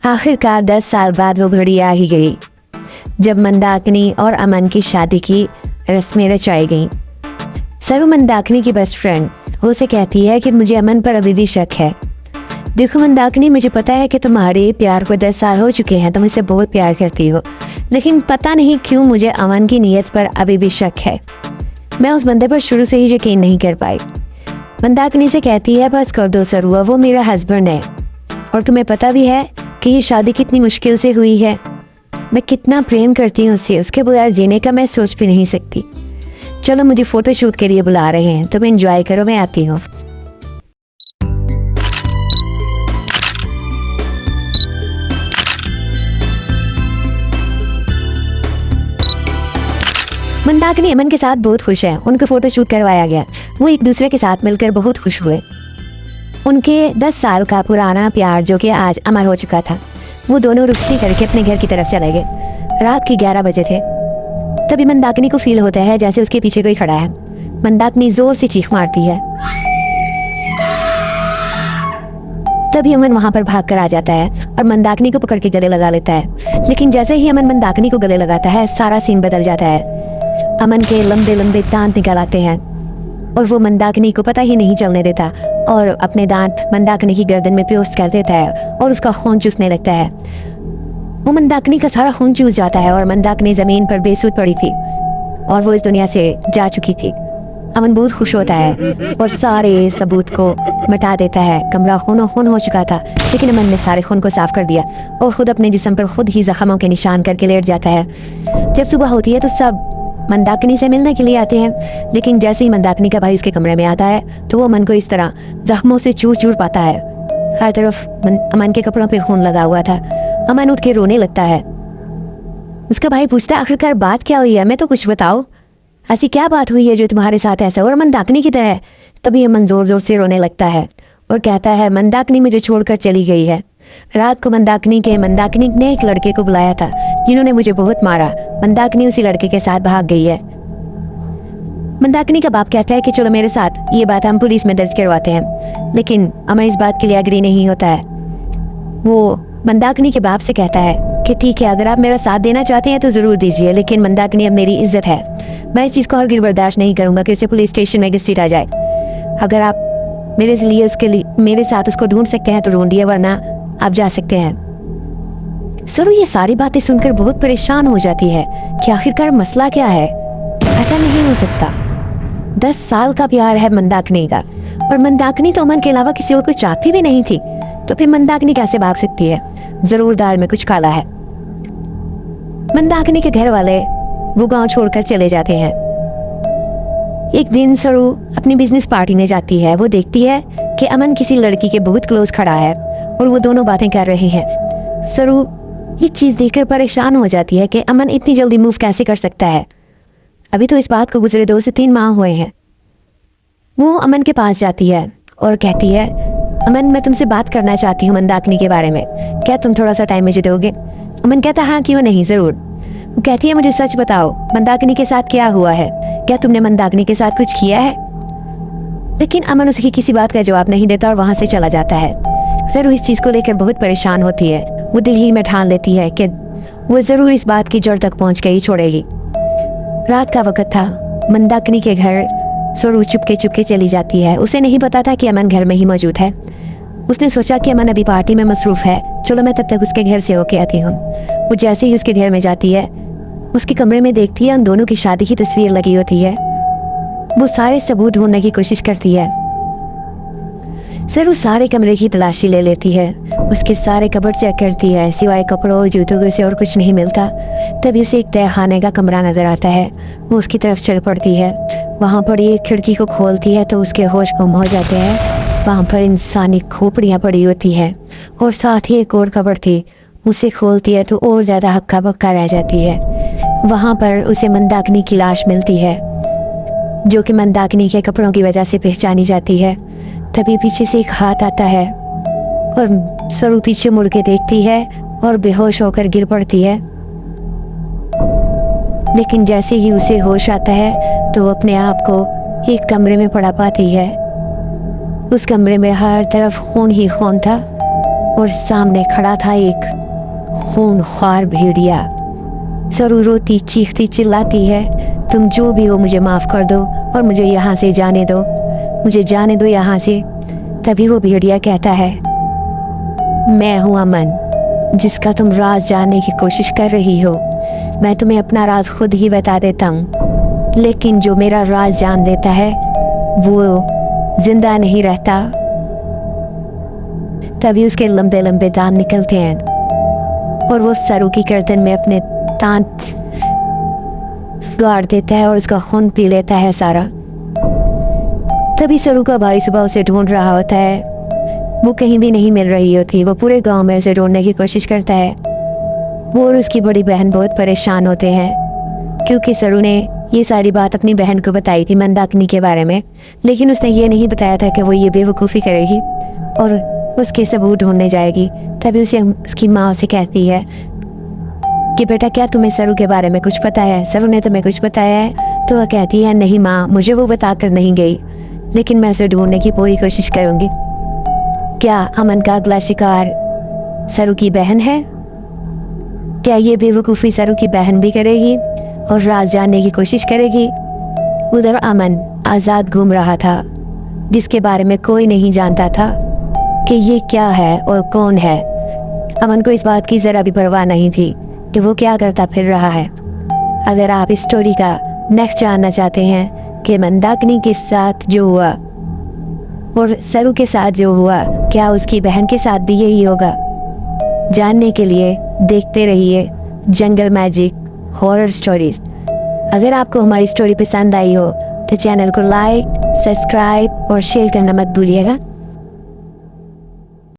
आखिरकार 10 साल बाद वो घड़ी आ ही गई जब मंदाकिनी और अमन की शादी की रस्में रचाई गईं। सरू मंदाकिनी की बेस्ट फ्रेंड वो उसे कहती है कि मुझे अमन पर अभी भी शक है। देखो मंदाकिनी, मुझे पता है कि तुम्हारे प्यार को 10 साल हो चुके हैं, तुम इससे बहुत प्यार करती हो, लेकिन पता नहीं क्यों मुझे अमन की नीयत पर अभी भी शक है। मैं उस बंदे पर शुरू से ही यकीन नहीं कर पाई। मंदाकिनी से कहती है बस कर दो सरू, वो मेरा हस्बैंड है और तुम्हें पता भी है कि ये शादी कितनी मुश्किल से हुई है। मैं कितना प्रेम करती हूँ उससे, उसके बगैर जीने का मैं सोच भी नहीं सकती। चलो मुझे फोटो शूट के लिए बुला रहे हैं, तुम एंजॉय करो, मैं आती हूँ। मंदाकिनी अमन के साथ बहुत खुश है। उनको फोटो शूट करवाया गया, वो एक दूसरे के साथ मिलकर बहुत खुश हुए। उनके 10 साल का पुराना प्यार जो कि आज अमर हो चुका था, वो दोनों रुखसती करके अपने घर की तरफ चले गए। रात के 11 बजे थे। तभी मंदाकिनी को फील होता है जैसे उसके पीछे कोई खड़ा है। मंदाकिनी जोर से चीख मारती है। तभी अमन वहां पर भाग कर आ जाता है और मंदाकिनी को पकड़ के गले लगा लेता है। लेकिन जैसे ही अमन मंदाकिनी को गले लगाता है, सारा सीन बदल जाता है। अमन के लंबे लंबे दांत निकल आते हैं और वो मंदाकिनी को पता ही नहीं चलने देता और अपने दांत मंदाकिनी की गर्दन में पेस्ट कर देता है और उसका खून चूसने लगता है। वो मंदाकिनी का सारा खून चूस जाता है और मंदाकिनी जमीन पर बेसुध पड़ी थी और वो इस दुनिया से जा चुकी थी। अमन बहुत खुश होता है और सारे सबूत को मिटा देता है। कमरा खून खून हो चुका था, लेकिन अमन ने सारे खून को साफ कर दिया और खुद अपने जिस्म पर खुद ही जख्मों के निशान करके लेट जाता है। जब सुबह होती है तो सब मंदाकिनी से मिलने के लिए आते हैं, लेकिन जैसे ही मंदाकिनी का भाई उसके कमरे में आता है तो वो अमन को इस तरह जख्मों से चूर चूर पाता है। हर तरफ अमन के कपड़ों पे खून लगा हुआ था। अमन उठ के रोने लगता है। उसका भाई पूछता है आखिरकार बात क्या हुई है, मैं तो कुछ बताओ, ऐसी क्या बात हुई है जो तुम्हारे साथ ऐसा और मंदाकिनी की तरह है। तभी अमन जोर जोर से रोने लगता है और कहता है मंदाकिनी मुझे छोड़कर चली गई है। रात को मंदाकिनी ने एक लड़के को बुलाया था जिन्होंने मुझे बहुत मारा। मंदाकिनी उसी लड़के के साथ भाग गई है। मंदाकिनी का बाप कहता है कि चलो मेरे साथ, ये बात हम पुलिस में दर्ज करवाते हैं, लेकिन अमर इस बात के लिए अग्री नहीं होता है। वो मंदाकिनी के बाप से कहता है कि ठीक है, अगर आप मेरा साथ देना चाहते हैं तो ज़रूर दीजिए, लेकिन मंदाकिनी अब मेरी इज्जत है, मैं इस चीज़ को हरगिज़ बर्दाश्त नहीं करूँगा कि उसे पुलिस स्टेशन में घसीटा आ जाए। अगर आप मेरे साथ उसको ढूंढ सकते हैं तो ढूंढिए, वरना आप जा सकते हैं। सरू ये सारी बातें सुनकर बहुत परेशान हो जाती है कि आखिरकार मसला क्या है। ऐसा नहीं हो सकता, 10 साल का प्यार है मंदाकिनी का और मंदाकिनी तो अमन के अलावा किसी और को चाहती भी नहीं थी, तो फिर मंदाकिनी कैसे भाग सकती है। जरूर दाल में कुछ काला है। मंदाकिनी के घर वाले वो गांव छोड़कर चले जाते हैं। एक दिन सरू अपनी बिजनेस पार्टी में जाती है। वो देखती है कि अमन किसी लड़की के बहुत क्लोज खड़ा है और वो दोनों बातें कर रहे हैं। सरू ये चीज़ देखकर परेशान हो जाती है कि अमन इतनी जल्दी मूव कैसे कर सकता है। अभी तो इस बात को गुजरे 2 से 3 माह हुए हैं। वो अमन के पास जाती है और कहती है अमन, मैं तुमसे बात करना चाहती हूँ मंदाकिनी के बारे में, क्या तुम थोड़ा सा टाइम मुझे दोगे। अमन कहता हाँ क्यों नहीं, ज़रूर। वो कहती है मुझे सच बताओ, मंदाकिनी के साथ क्या हुआ है, क्या तुमने मंदाकिनी के साथ कुछ किया है। लेकिन अमन उसकी किसी बात का जवाब नहीं देता और वहाँ से चला जाता है। ज़रूर इस चीज़ को लेकर बहुत परेशान होती है। वो दिल ही में ठान लेती है कि वो ज़रूर इस बात की जड़ तक पहुँच के ही छोड़ेगी। रात का वक्त था। मंदाकिनी के घर सरू चुपके चली जाती है। उसे नहीं पता था कि अमन घर में ही मौजूद है। उसने सोचा कि अमन अभी पार्टी में मसरूफ़ है, चलो मैं तब तक उसके घर से होके आती हूँ। वो जैसे ही उसके घर में जाती है, उसके कमरे में देखती है उन दोनों की शादी की तस्वीर लगी होती है। वो सारे सबूत ढूंढने की कोशिश करती है। सरू सारे कमरे की तलाशी ले लेती है, उसके सारे कबर्ड चेक करती है, सिवाय कपड़ों और जूतों से और कुछ नहीं मिलता। तभी उसे एक तहखाने का कमरा नजर आता है। वो उसकी तरफ चल पड़ती है। वहाँ पर एक खिड़की को खोलती है तो उसके होश गुम हो जाते हैं। वहाँ पर इंसानी खोपड़ियाँ पड़ी होती है और साथ ही एक और कबर्ड थी। उसे खोलती है तो और ज़्यादा हक्का बक्का रह जाती है। वहाँ पर उसे मंदाकिनी की लाश मिलती है, जो कि मंदाकिनी के कपड़ों की वजह से पहचानी जाती है। तभी पीछे से एक हाथ आता है और सरू पीछे मुड़ के देखती है और बेहोश होकर गिर पड़ती है। लेकिन जैसे ही उसे होश आता है तो वो अपने आप को एक कमरे में पड़ा पाती है। उस कमरे में हर तरफ खून ही खून था और सामने खड़ा था एक खूनख्वार भेड़िया। सरू रोती चीखती चिल्लाती है, तुम जो भी हो मुझे माफ़ कर दो और मुझे यहाँ से जाने दो, मुझे जाने दो यहाँ से। तभी वो भेड़िया कहता है, मैं हूँ अमन, जिसका तुम राज जानने की कोशिश कर रही हो। मैं तुम्हें अपना राज खुद ही बता देता हूँ, लेकिन जो मेरा राज जान लेता है वो जिंदा नहीं रहता। तभी उसके लंबे लंबे दांत निकलते हैं और वो सरू की गर्दन में अपने दांत गाड़ देता है और उसका खून पी लेता है सारा। तभी सरू का भाई सुबह उसे ढूंढ रहा होता है, वो कहीं भी नहीं मिल रही होती। वो पूरे गांव में उसे ढूंढने की कोशिश करता है। वो और उसकी बड़ी बहन बहुत परेशान होते हैं, क्योंकि सरू ने ये सारी बात अपनी बहन को बताई थी मंदाकिनी के बारे में, लेकिन उसने ये नहीं बताया था कि वो ये बेवकूफ़ी करेगी और उसके सबूत ढूंढने जाएगी। तभी उसे उसकी माँ उसे कहती है कि बेटा क्या तुम्हें सरू के बारे में कुछ पता है? सरू ने तुम्हें कुछ बताया है? तो वह कहती है, नहीं माँ, मुझे वो बता कर नहीं गई, लेकिन मैं उसे ढूंढने की पूरी कोशिश करूँगी। क्या अमन का अगला शिकार सरू की बहन है? क्या ये बेवकूफ़ी सरू की बहन भी करेगी और राज जानने की कोशिश करेगी? उधर अमन आज़ाद घूम रहा था, जिसके बारे में कोई नहीं जानता था कि ये क्या है और कौन है। अमन को इस बात की ज़रा भी परवाह नहीं थी कि वो क्या करता फिर रहा है। अगर आप इस स्टोरी का नेक्स्ट जानना चाहते हैं कि मंदाकिनी के साथ जो हुआ और सरू के साथ जो हुआ, क्या उसकी बहन के साथ भी यही होगा, जानने के लिए देखते रहिए जंगल मैजिक हॉरर स्टोरीज। अगर आपको हमारी स्टोरी पसंद आई हो तो चैनल को लाइक, सब्सक्राइब और शेयर करना मत भूलिएगा।